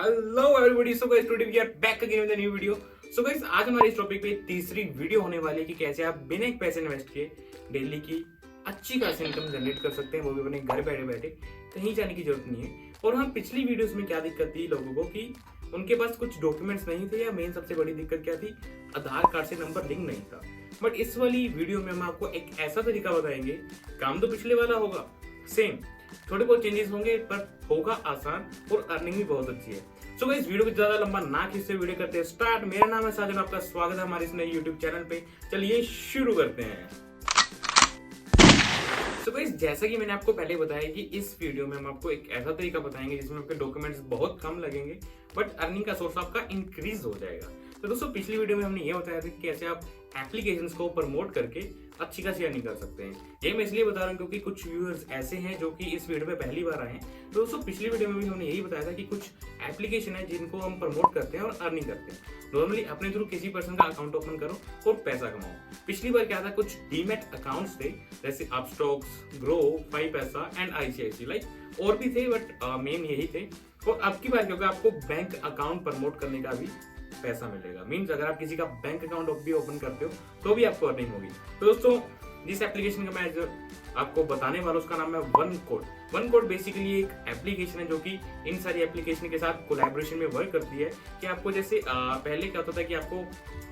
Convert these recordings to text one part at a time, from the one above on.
Hello everybody, so guys today we are back again with a new video. So guys आज हमारे इस topic पे तीसरी video होने वाली है कि कैसे आप बिना एक पैसे इन्वेस्ट किए डेली की अच्छी खासी इनकम जनरेट कर सकते हैं, वो भी अपने घर बैठे बैठे, कहीं जाने की जरूरत नहीं है। और हम पिछली वीडियोस में क्या दिक्कत थी लोगों को कि उनके पास कुछ डॉक्यूमेंट्स नहीं थे, या मेन सबसे बड़ी दिक्कत क्या थी, आधार कार्ड से नंबर लिंक नहीं था। बट इस वाली वीडियो में हम आपको एक ऐसा तरीका बताएंगे, काम तो पिछले वाला होगा सेम, थोड़े बहुत चेंजेस होंगे पर होगा आसान और अर्निंग भी बहुत अच्छी है। सो गाइस वीडियो को ज्यादा लंबा ना खींचते हुए वीडियो करते हैं स्टार्ट। मेरा नाम है साजन, आपका स्वागत है हमारे इस नए यूट्यूब चैनल पे। चलिए शुरू करते हैं। सो गाइस जैसा कि मैंने आपको पहले बताया कि इस वीडियो में हम आपको एक ऐसा तरीका बताएंगे जिसमें आपके डॉक्यूमेंट्स बहुत कम लगेंगे बट अर्निंग का सोर्स आपका इंक्रीज हो जाएगा। तो दोस्तों पिछली वीडियो में हमने ये बताया था कि कैसे आप एप्लीकेशंस को प्रमोट करके अच्छी खासी अर्निंग कर सकते हैं। ये मैं इसलिए बता रहा हूँ क्योंकि कुछ व्यूअर्स ऐसे हैं जो कि इस वीडियो पे पहली बार आए हैं। तो दोस्तों पिछली वीडियो में भी हमने यही बताया था कि कुछ एप्लीकेशन है जिनको हम प्रमोट करते हैं और अर्निंग करते हैं। नॉर्मली अपने थ्रू किसी पर्सन का अकाउंट ओपन करो और पैसा कमाओ। पिछली बार क्या था, कुछ डीमैट अकाउंट्स थे जैसे अपस्टॉक्स, ग्रो, पैसा एंड आईसीआईसी, लाइक और भी थे बट मेन यही थे। और अब की बार क्योंकि आपको बैंक अकाउंट प्रमोट करने का भी पैसा मिलेगा। मीन्स अगर आप किसी का बैंक अकाउंट भी ओपन करते हो तो भी आपको अर्निंग होगी। तो दोस्तों जिस एप्लीकेशन का मैं आपको बताने वाला हूं उसका नाम है OneCode। OneCode बेसिकली एक एप्लीकेशन है जो कि इन सारी एप्लीकेशन के साथ कोलैबोरेशन में वर्क करती है। कि आपको जैसे पहले क्या होता था कि आपको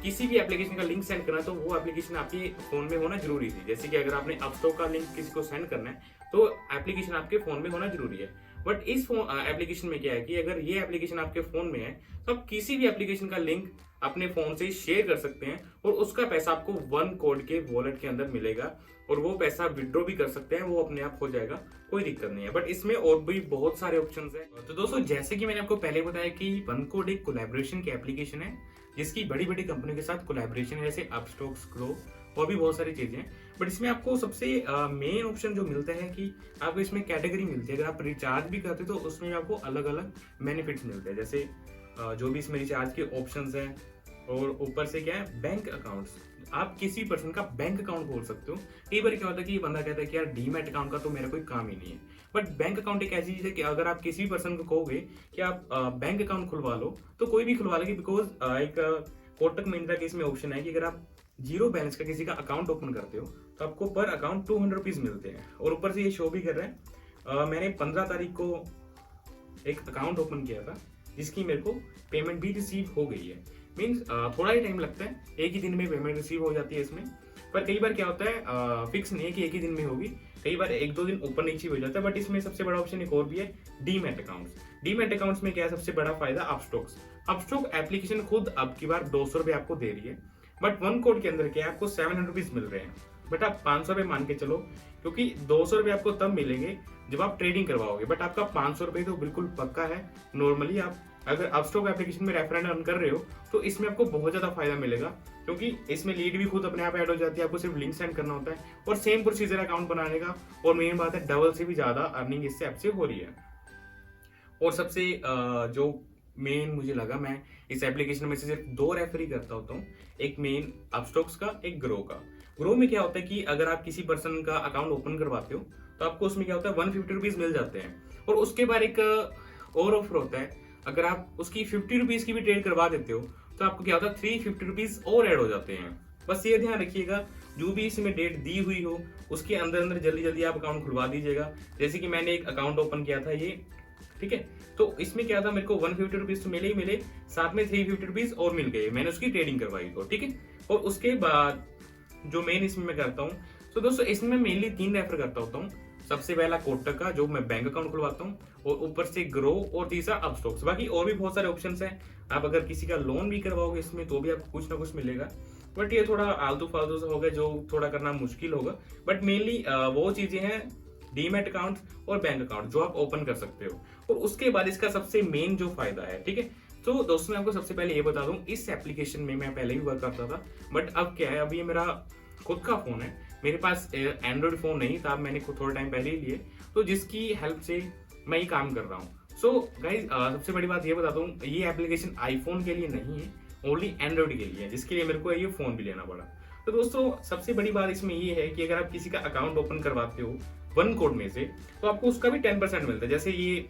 किसी भी एप्लीकेशन का लिंक सेंड करना है तो वो एप्लीकेशन आपके फोन में होना जरूरी थी। जैसे कि अगर आपने अपस्टॉक का लिंक किसी को सेंड करना है तो एप्लीकेशन आपके फोन में होना जरूरी है। बट इस एप्लीकेशन में क्या है कि अगर ये एप्लीकेशन आपके फोन में है तो आप किसी भी एप्लीकेशन का लिंक अपने फोन से शेयर कर सकते हैं और उसका पैसा आपको OneCode के वॉलेट के अंदर मिलेगा और वो पैसा विड्रॉ भी कर सकते हैं, वो अपने आप हो जाएगा, कोई दिक्कत नहीं है। बट इसमें और भी बहुत सारे ऑप्शंस हैं। तो दोस्तों जैसे कि मैंने आपको पहले बताया कि OneCode एक कोलैबोरेशन की एप्लीकेशन है जिसकी बड़ी बड़ी कंपनी के साथ कोलैबोरेशन है, जैसे अपस्टॉक्स, ग्रो और भी बहुत सारी चीजें हैं। बट इसमें आपको सबसे मेन ऑप्शन जो मिलता है कि आपको इसमें कैटेगरी मिलती है। अगर आप रिचार्ज भी करते हो तो उसमें आपको अलग अलग बेनिफिट्स मिलते हैं, जैसे जो भी इसमें रिचार्ज के ऑप्शंस हैं। और ऊपर से क्या है, बैंक अकाउंट्स, आप किसी पर्सन का बैंक अकाउंट खोल सकते हो। कई बार क्या होता है कि बंदा कहता है कि यार डीमैट अकाउंट का तो मेरा कोई काम ही नहीं है। बट बैंक अकाउंट एक ऐसी चीज है कि अगर आप किसी भी पर्सन को कहोगे कि आप बैंक अकाउंट खुलवा लो तो कोई भी खुलवा लेगी। बिकॉज एक कोटक महिंद्रा के इसमें ऑप्शन है कि अगर आप जीरो बैलेंस का किसी का अकाउंट ओपन करते हो तो आपको पर अकाउंट 200 रुपीज मिलते हैं। और ऊपर से ये शो भी कर रहा है मैंने 15 तारीख को एक अकाउंट ओपन किया था जिसकी मेरे को पेमेंट भी रिसीव हो गई है। मीन्स थोड़ा ही टाइम लगता है, एक ही दिन में पेमेंट रिसीव हो जाती है इसमें। पर कई बार क्या होता है फिक्स नहीं है कि एक ही दिन में होगी, कई बार एक दो दिन ऊपर नीचे हो जाता है। बट इसमें सबसे बड़ा ऑप्शन एक और भी है, डीमैट अकाउंट्स। डीमैट अकाउंट्स में क्या है सबसे बड़ा फायदा, अपस्टॉक एप्लीकेशन खुद अब की बार 200 रुपये आपको दे रही है। बट OneCode के अंदर क्या है, आपको 700 रुपीज मिल रहे हैं। बट आप 500 रुपये मान के चलो, क्योंकि 200 रुपये आपको तब मिलेंगे जब आप ट्रेडिंग करवाओगे। बट आपका 500 रुपये तो बिल्कुल पक्का है। नॉर्मली आप अगर अपस्टॉक एप्लीकेशन में रेफरल अर्न कर रहे हो तो इसमें आपको बहुत ज्यादा फायदा मिलेगा, क्योंकि इसमें लीड भी खुद अपने आप ऐड हो जाती है, आपको सिर्फ लिंक सेंड करना होता है और सेम प्रोसीजर अकाउंट बनाने का। और मेन बात है डबल से भी ज्यादा अर्निंग इससे ऐप से हो रही है। और सबसे जो मेन मुझे लगा, मैं इस एप्लीकेशन में से सिर्फ 2 रेफर ही करता होता हूँ, एक मेन अपस्टॉक्स का, एक ग्रो का। ग्रो में क्या होता है कि अगर आप किसी पर्सन का अकाउंट ओपन करवाते हो तो आपको उसमें क्या होता है 150 रुपीज मिल जाते हैं। और उसके बाद एक और ऑफर होता है, अगर आप उसकी 50 रुपीज की भी ट्रेड करवा देते हो तो आपको क्या होता है 350 रुपीज और ऐड हो जाते हैं। बस ये ध्यान रखिएगा, जो भी इसमें डेट दी हुई हो उसके अंदर अंदर जल्दी जल्दी आप अकाउंट खुलवा दीजिएगा। जैसे कि मैंने एक अकाउंट ओपन किया था ये, ठीक है, तो इसमें क्या था, मेरे को 150 रुपीज तो मिले ही मिले, साथ में 350 रुपीज और मिल गए, मैंने उसकी ट्रेडिंग करवाई तो, ठीक है। और उसके बाद जो मेन इसमें मैं करता हूँ, तो दोस्तों इसमें मैं मेनली 3 रेफर करता होता हूँ। सबसे पहला कोटक का जो मैं बैंक अकाउंट खुलवाता हूँ, और ऊपर से ग्रो, और तीसरा अपस्टॉक्स। बाकी और भी बहुत सारे ऑप्शंस हैं, आप अगर किसी का लोन भी करवाओगे इसमें तो भी आपको कुछ ना कुछ मिलेगा। बट ये थोड़ा आलतू फालतू सा होगा जो थोड़ा करना मुश्किल होगा। बट मेनली वो चीजें हैं डीमैट अकाउंट और बैंक अकाउंट जो आप ओपन कर सकते हो। और उसके बाद इसका सबसे मेन जो फायदा है, ठीक है, तो दोस्तों मैं आपको सबसे पहले ये बता दूं, इस एप्लीकेशन में मैं पहले भी वर्क करता था बट अब क्या है, अब ये मेरा खुद का फोन है, मेरे पास एंड्रॉइड फोन नहीं था, मैंने खुद थोड़ा टाइम पहले ही लिए, तो जिसकी हेल्प से मैं ये काम कर रहा हूँ। सो गाइज सबसे बड़ी बात ये बता दूं, ये एप्लीकेशन आईफोन के लिए नहीं है, ओनली एंड्रॉइड के लिए है, जिसके लिए मेरे को ये फोन भी लेना पड़ा। तो दोस्तों सबसे बड़ी बात इसमें ये है कि अगर आप किसी का अकाउंट ओपन करवाते हो OneCode में से तो आपको उसका भी 10% मिलता है। जैसे ये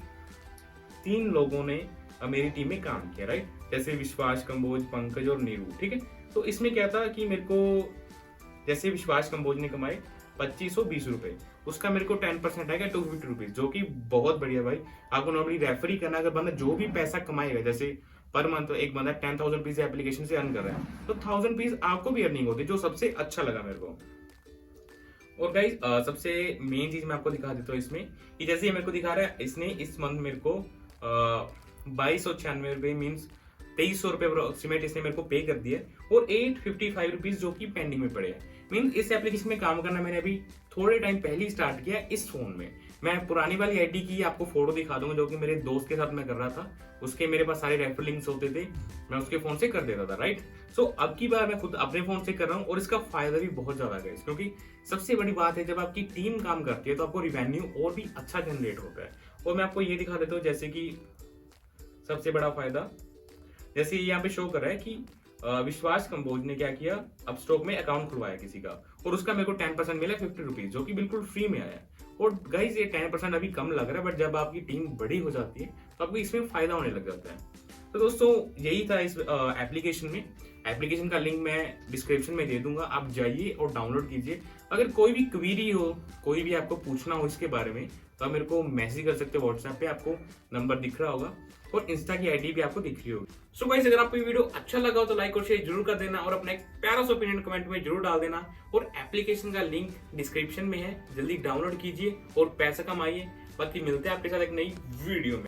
3 लोगों ने मेरी टीम में काम किया, राइट। जैसे विश्वास, कंबोज, पंकज और नीरू, ठीक है। तो इसमें क्या था कि मेरे को जैसे विश्वास कंबोज ने कमाए 2520 रुपए, उसका मेरे को 10% आएगा 250 रुपीज, जो कि बहुत बढ़िया भाई। आपको नॉर्मली रेफर ही करना, अगर बंदा जो भी पैसा कमाएगा, जैसे पर मंथ एक बंदा 10,000 रुपीज एप्लीकेशन से अर्न कर रहा है, तो 1000 रुपीज आपको भी अर्निंग होती है, जो सबसे अच्छा लगा मेरे को। और गाइज सबसे मेन चीज मैं आपको दिखा देता हूँ इसमें, कि जैसे ये मेरे को दिखा रहा है, इसने इस मंथ मेरे को 2296 रुपए मीन्स 2300 रुपए अप्रोक्सीमेट इसने मेरे को पे कर दिया, और 855 रुपीज जो कि पेंडिंग में पड़े हैं। मीन्स इस एप्लीकेशन में काम करना मैंने अभी थोड़े टाइम पहले ही स्टार्ट किया इस फोन में। मैं पुरानी वाली आईडी की आपको फोटो दिखा दूंगा, जो कि मेरे दोस्त के साथ मैं कर रहा था, उसके मेरे पास सारे रेफर लिंक्स होते थे, मैं उसके फोन से कर देता था, राइट। सो अब की बार मैं खुद अपने फोन से कर रहा हूँ, और इसका फायदा भी बहुत ज्यादा है, क्योंकि सबसे बड़ी बात है जब आपकी टीम काम करती है तो आपको रिवेन्यू और भी अच्छा जनरेट होता है। और मैं आपको ये दिखा देता हूँ, जैसे कि सबसे बड़ा फायदा, जैसे यहाँ पे शो कर रहा है कि विश्वास कंबोज ने क्या किया, अब स्टॉक में अकाउंट खुलवाया किसी का, और उसका मेरे को 10% मिला 50 रुपीज, जो कि बिल्कुल फ्री में आया। और गाइज ये 10% अभी कम लग रहा है, बट जब आपकी टीम बड़ी हो जाती है तो आपको इसमें फायदा होने लग जाता है। तो दोस्तों यही था इस एप्लीकेशन में। एप्लीकेशन का लिंक मैं डिस्क्रिप्शन में दे दूंगा, आप जाइए और डाउनलोड कीजिए। अगर कोई भी क्वेरी हो, कोई भी आपको पूछना हो इसके बारे में, तो आप मेरे को मैसेज कर सकते हो व्हाट्सएप पे, आपको नंबर दिख रहा होगा, और इंस्टा की आईडी भी आपको दिख रही होगी। सो गाइस अगर आपको ये वीडियो अच्छा लगा हो तो लाइक और शेयर जरूर कर देना, और अपना एक प्यारा सा ओपिनियन कमेंट में जरूर डाल देना। और एप्लीकेशन का लिंक डिस्क्रिप्शन में है, जल्दी डाउनलोड कीजिए और पैसा कमाइए। बाकी मिलते हैं आपके साथ एक नई वीडियो में।